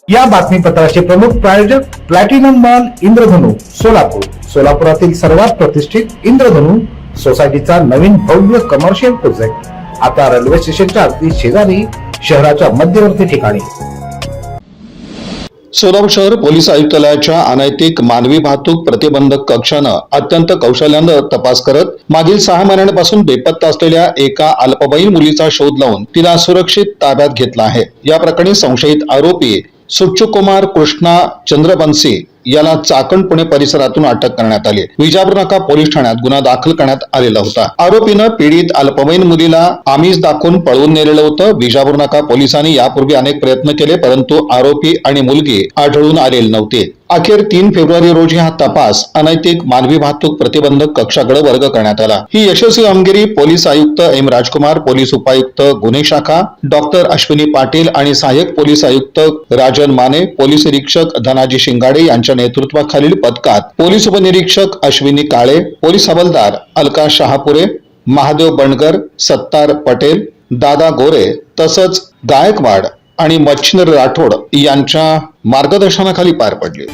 या बातमीपत्राचे प्रमुख प्रायोजक प्लॅटिनम मॉल इंद्रधनु सोलापूर। सोलापुरातील सर्वात प्रतिष्ठित इंद्रधनु सोसायटीचा नवीन भव्य कमर्शियल प्रोजेक्ट आता रेल्वे स्टेशनच्या अगदी शेजारी शहराच्या मध्यवर्ती ठिकाणी। सोलापूर शहर पोलीस आयुक्तालयाच्या अनैतिक मानवी वाहतूक प्रतिबंधक कक्षानं अत्यंत कौशल्यानं तपास करत मागील 6 महिन्यांपासून बेपत्ता असलेल्या एका अल्पवयीन मुलीचा शोध लावून तिला सुरक्षित ताब्यात घेतला आहे। या प्रकरणी संशयित आरोपी सुच्चुकुमार कृष्णा चंद्रबंसी याला चाकण पुणे परिसरातून अटक करण्यात आली। विजापूर नाका पोलीस ठाण्यात गुन्हा दाखल करण्यात आलेला होता। आरोपीनं पीडित अल्पवयीन मुलीला आमिष दाखवून पळवून नेलेलं होतं। विजापूर नाका पोलिसांनी यापूर्वी अनेक प्रयत्न केले, परंतु आरोपी आणि मुलगी आढळून आलेले नव्हते। अखेर 3 फेब्रुवारी रोजी हा तपास अनैतिक मानवी वाहतूक प्रतिबंधक कक्षाकडे वर्ग करण्यात आला। ही यशस्वी कामगिरी पोलीस आयुक्त एम राजकुमार, पोलीस उपायुक्त गुन्हे शाखा डॉक्टर अश्विनी पाटील आणि सहाय्यक पोलीस आयुक्त राजन माने, पोलीस निरीक्षक धनाजी शिंगाडे यांच्या नेतृत्वाखालील पथकात पोलीस उपनिरीक्षक अश्विनी काळे, पोलीस हवालदार अलका शहापुरे, महादेव बंडगर, सत्तार पटेल, दादा गोरे तसंच गायकवाड आणि मच्छिंद्र राठोड यांच्या मार्गदर्शनाखाली पार पडली।